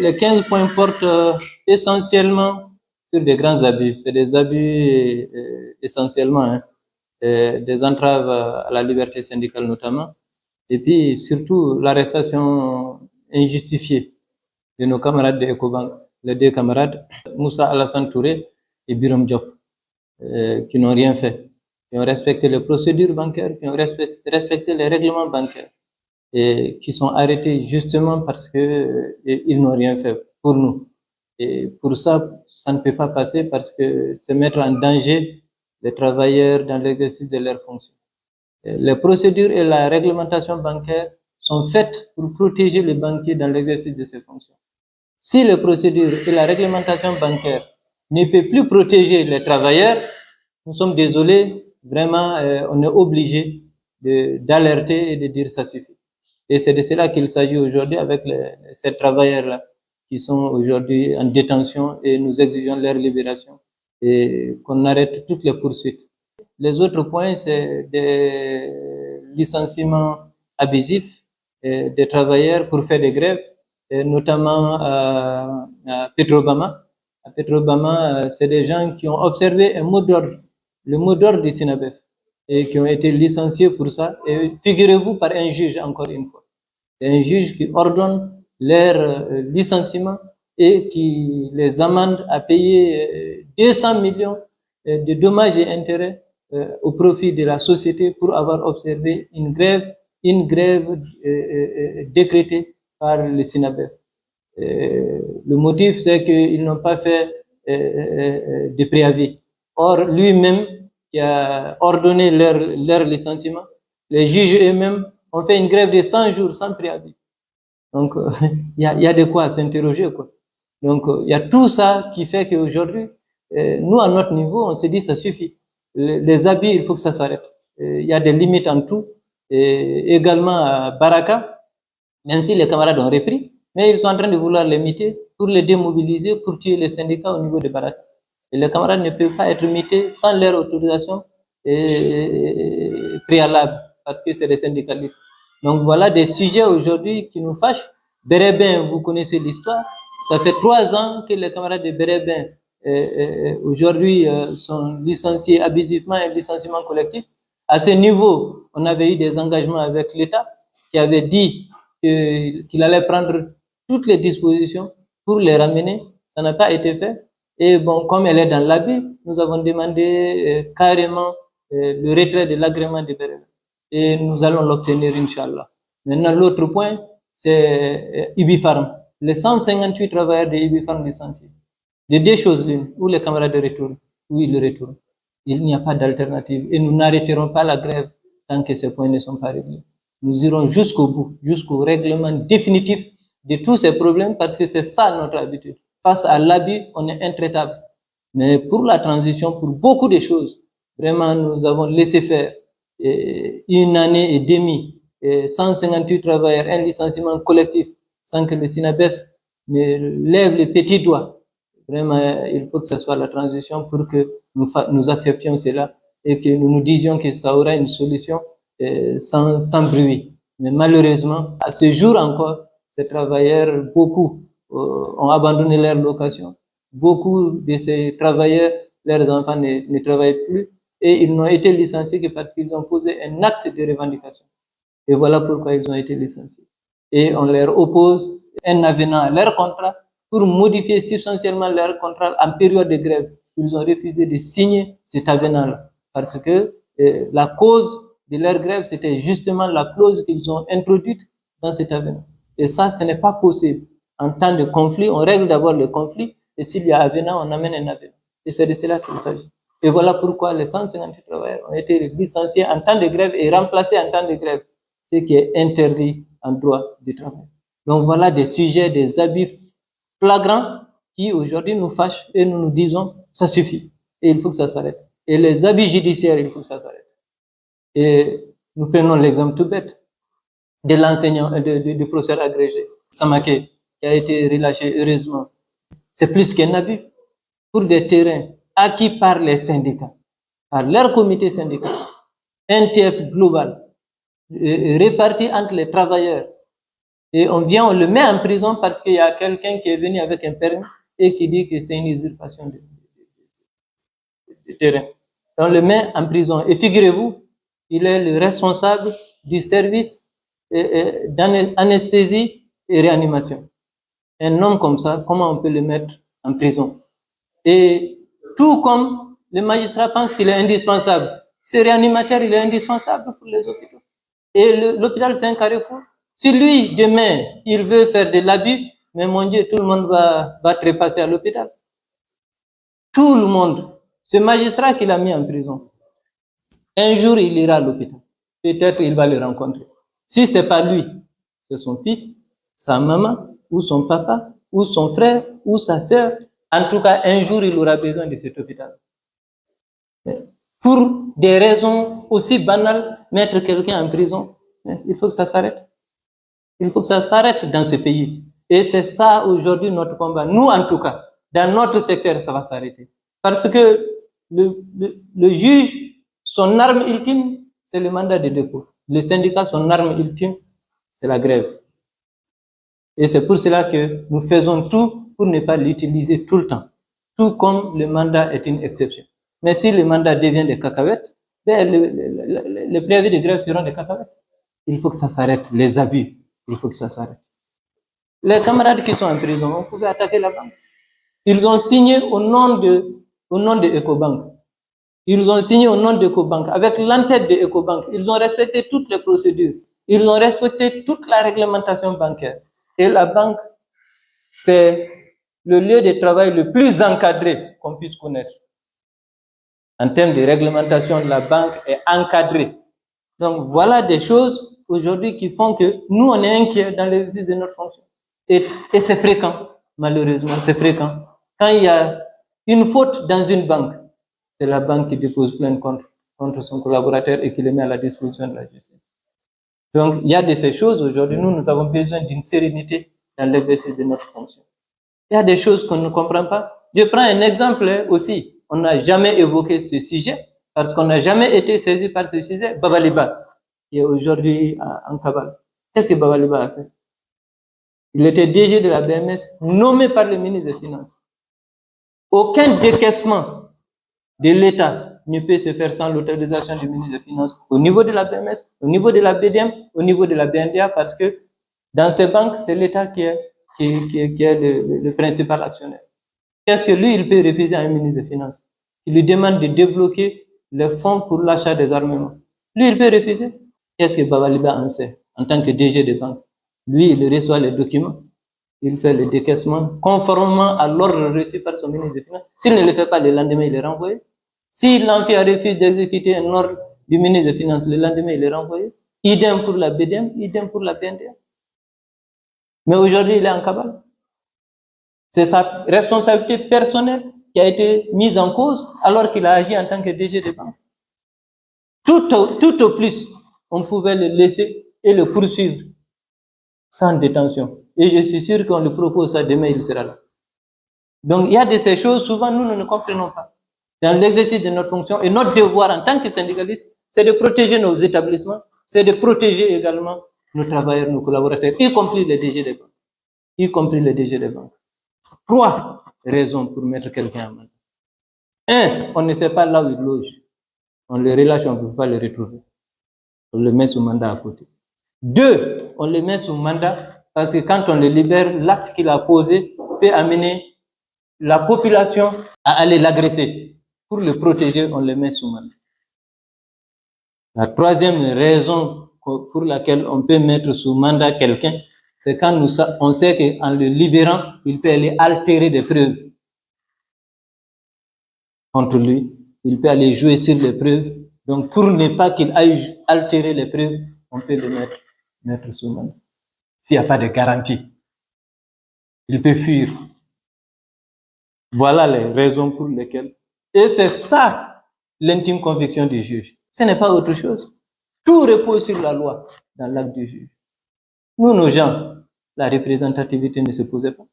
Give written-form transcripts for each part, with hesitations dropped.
Les 15 points portent essentiellement sur des grands abus. C'est des abus essentiellement, hein, des entraves à la liberté syndicale notamment, et puis surtout l'arrestation injustifiée de nos camarades de Ecobank, les deux camarades, Moussa Alassane Touré et Biram Diop, qui n'ont rien fait, qui ont respecté les procédures bancaires, qui ont respecté les règlements bancaires, et qui sont arrêtés justement parce que ils n'ont rien fait pour nous. Et pour ça, ça ne peut pas passer parce que c'est mettre en danger les travailleurs dans l'exercice de leurs fonctions. Les procédures et la réglementation bancaire sont faites pour protéger les banquiers dans l'exercice de ces fonctions. Si les procédures et la réglementation bancaire ne peuvent plus protéger les travailleurs, nous sommes désolés, vraiment, on est obligé d'alerter et de dire ça suffit. Et c'est de cela qu'il s'agit aujourd'hui avec ces travailleurs-là qui sont aujourd'hui en détention, et nous exigeons leur libération et qu'on arrête toutes les poursuites. Les autres points, c'est des licenciements abusifs des travailleurs pour faire des grèves, et notamment à Petrobama. À Petrobama, c'est des gens qui ont observé un mot d'ordre, le mot d'ordre du SINABEF, et qui ont été licenciés pour ça. Et figurez-vous, par un juge, encore une fois. C'est un juge qui ordonne leur licenciement et qui les amende à payer 200 millions de dommages et intérêts au profit de la société pour avoir observé une grève décrétée par le SINABEF. Le motif, c'est qu'ils n'ont pas fait de préavis. Or, lui-même, qui a ordonné leur licenciement, les juges eux-mêmes ont fait une grève de 100 jours sans préavis. Donc, il y a de quoi s'interroger, quoi. Donc, il y a tout ça qui fait qu'aujourd'hui, nous, à notre niveau, on se dit ça suffit. Les abus, il faut que ça s'arrête. Il y a des limites en tout. Et également à Baraka, même si les camarades ont repris, mais ils sont en train de vouloir les muter pour les démobiliser, pour tuer les syndicats au niveau de Baraka. Et les camarades ne peuvent pas être mutés sans leur autorisation préalable, parce que c'est des syndicalistes. Donc voilà des sujets aujourd'hui qui nous fâchent. Bérébin, vous connaissez l'histoire. Ça fait 3 ans que les camarades de Bérébin aujourd'hui sont licenciés abusivement, un licenciement collectif. À ce niveau, on avait eu des engagements avec l'État qui avait dit qu'il allait prendre toutes les dispositions pour les ramener. Ça n'a pas été fait. Et bon, comme elle est dans l'abus, nous avons demandé carrément le retrait de l'agrément de Bérébin. Et nous allons l'obtenir, Inch'Allah. Maintenant, l'autre point, c'est Ibifarm. Les 158 travailleurs de Ibifarm licenciés. De deux choses l'une, où les camarades retournent, où ils retournent. Il n'y a pas d'alternative. Et nous n'arrêterons pas la grève tant que ces points ne sont pas réglés. Nous irons jusqu'au bout, jusqu'au règlement définitif de tous ces problèmes, parce que c'est ça notre habitude. Face à l'abus, on est intraitable. Mais pour la transition, pour beaucoup de choses, vraiment, nous avons laissé faire une année et demie, 158 travailleurs, un licenciement collectif, sans que le SINABEF ne lève les petits doigts. Vraiment, il faut que ce soit la transition pour que nous acceptions cela et que nous nous disions que ça aura une solution sans bruit. Mais malheureusement, à ce jour encore, ces travailleurs, beaucoup ont abandonné leur location. Beaucoup de ces travailleurs, leurs enfants ne travaillent plus, et ils n'ont été licenciés que parce qu'ils ont posé un acte de revendication. Et voilà pourquoi ils ont été licenciés. Et on leur oppose un avenant à leur contrat pour modifier substantiellement leur contrat en période de grève. Ils ont refusé de signer cet avenant-là parce que la cause de leur grève, c'était justement la clause qu'ils ont introduite dans cet avenant. Et ça, ce n'est pas possible. En temps de conflit, on règle d'abord le conflit, et s'il y a avenant, on amène un avenant. Et c'est de cela qu'il s'agit. Et voilà pourquoi les 158 travailleurs ont été licenciés en temps de grève et remplacés en temps de grève, ce qui est interdit en droit du travail. Donc voilà des sujets, des abus flagrants qui aujourd'hui nous fâchent, et nous nous disons, ça suffit, et il faut que ça s'arrête. Et les abus judiciaires, il faut que ça s'arrête. Et nous prenons l'exemple tout bête de l'enseignant, du professeur agrégé, Samaké, qui a été relâché heureusement. C'est plus qu'un abus pour des terrains acquis par les syndicats, par leur comité syndical, un TF global, réparti entre les travailleurs, Et on vient, on le met en prison parce qu'il y a quelqu'un qui est venu avec un permis et qui dit que c'est une usurpation de terrain. On le met en prison. Et figurez-vous, il est le responsable du service d'anesthésie et réanimation. Un homme comme ça, comment on peut le mettre en prison? Et tout comme le magistrat pense qu'il est indispensable, ce réanimateur, il est indispensable pour les hôpitaux. Et l'hôpital, c'est un carrefour. Si lui, demain, il veut faire de l'abus, mais mon Dieu, tout le monde va trépasser à l'hôpital. Tout le monde. Ce magistrat qui l'a mis en prison, un jour, il ira à l'hôpital. Peut-être il va le rencontrer. Si c'est pas lui, c'est son fils, sa maman, ou son papa, ou son frère, ou sa sœur. En tout cas, un jour, il aura besoin de cet hôpital. Pour des raisons aussi banales, mettre quelqu'un en prison, il faut que ça s'arrête. Il faut que ça s'arrête dans ce pays. Et c'est ça aujourd'hui notre combat. Nous, en tout cas, dans notre secteur, ça va s'arrêter. Parce que le juge, son arme ultime, c'est le mandat de dépôt. Le syndicat, son arme ultime, c'est la grève. Et c'est pour cela que nous faisons tout pour ne pas l'utiliser tout le temps. Tout comme le mandat est une exception. Mais si le mandat devient des cacahuètes, ben les préavis de grève seront des cacahuètes. Il faut que ça s'arrête. Les abus, il faut que ça s'arrête. Les camarades qui sont en prison, on pouvait attaquer la banque. Ils ont signé au nom de Ecobank. Ils ont signé au nom d'Ecobank. Avec l'entête de Ecobank, ils ont respecté toutes les procédures. Ils ont respecté toute la réglementation bancaire. Et la banque, c'est le lieu de travail le plus encadré qu'on puisse connaître. En termes de réglementation, la banque est encadrée. Donc, voilà des choses aujourd'hui qui font que nous, on est inquiets dans l'exercice de notre fonction. Et c'est fréquent, malheureusement, c'est fréquent. Quand il y a une faute dans une banque, c'est la banque qui dépose plainte contre son collaborateur et qui le met à la disposition de la justice. Donc, il y a de ces choses aujourd'hui, nous avons besoin d'une sérénité dans l'exercice de notre fonction. Il y a des choses qu'on ne comprend pas. Je prends un exemple aussi. On n'a jamais évoqué ce sujet parce qu'on n'a jamais été saisi par ce sujet. Baba Liba, qui est aujourd'hui en cavale. Qu'est-ce que Baba Liba a fait? Il était DG de la BMS, nommé par le ministre des Finances. Aucun décaissement de l'État ne peut se faire sans l'autorisation du ministre des Finances au niveau de la BMS, au niveau de la BDM, au niveau de la BNDA, parce que dans ces banques, c'est l'État qui est le principal actionnaire. Qu'est-ce que lui, il peut refuser à un ministre des Finances? Il lui demande de débloquer les fonds pour l'achat des armements. Lui, il peut refuser. Qu'est-ce que Baba Liba en sait en tant que DG de banque? Lui, il reçoit les documents, il fait le décaissement conformément à l'ordre reçu par son ministre des Finances. S'il ne le fait pas, le lendemain, il est renvoyé. S'il refuse d'exécuter un ordre du ministre des Finances, le lendemain, il est renvoyé. Idem pour la BDM, idem pour la BNDA. Mais aujourd'hui, il est en cavale. C'est sa responsabilité personnelle qui a été mise en cause alors qu'il a agi en tant que DG de banque. Tout au plus, on pouvait le laisser et le poursuivre sans détention. Et je suis sûr qu'on lui propose ça, demain il sera là. Donc il y a de ces choses, souvent nous ne comprenons pas. Dans l'exercice de notre fonction, et notre devoir en tant que syndicaliste, c'est de protéger nos établissements, c'est de protéger également nos travailleurs, nos collaborateurs, y compris les DG des banques. Y compris les DG des banques. 3 raisons pour mettre quelqu'un en mandat. 1, on ne sait pas là où il loge. On le relâche, on ne peut pas le retrouver. On le met sous mandat à côté. 2, on le met sous mandat parce que quand on le libère, l'acte qu'il a posé peut amener la population à aller l'agresser. Pour le protéger, on le met sous mandat. La 3e raison pour laquelle on peut mettre sous mandat quelqu'un, c'est quand on sait qu'en le libérant, il peut aller altérer des preuves contre lui. Il peut aller jouer sur les preuves. Donc, pour ne pas qu'il aille altérer les preuves, on peut le mettre sous mandat. S'il n'y a pas de garantie, il peut fuir. Voilà les raisons pour lesquelles. Et c'est ça l'intime conviction du juge. Ce n'est pas autre chose. Tout repose sur la loi dans l'acte du juge. Nous, nos gens, la représentativité ne se posait pas.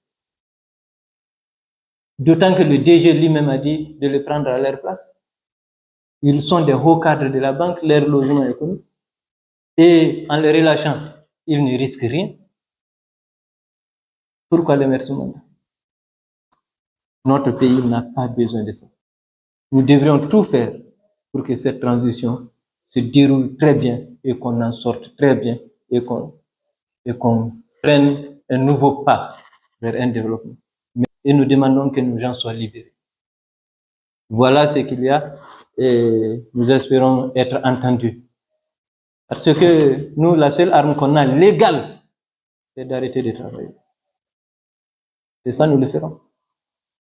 D'autant que le DG lui-même a dit de le prendre à leur place. Ils sont des hauts cadres de la banque, leur logement est connu. Et en le relâchant, ils ne risquent rien. Pourquoi le maire Soumana? Notre pays n'a pas besoin de ça. Nous devrions tout faire pour que cette transition se déroule très bien et qu'on en sorte très bien et qu'on prenne un nouveau pas vers un développement. Et nous demandons que nos gens soient libérés. Voilà ce qu'il y a et nous espérons être entendus. Parce que nous, la seule arme qu'on a légale, c'est d'arrêter de travailler. Et ça, nous le ferons.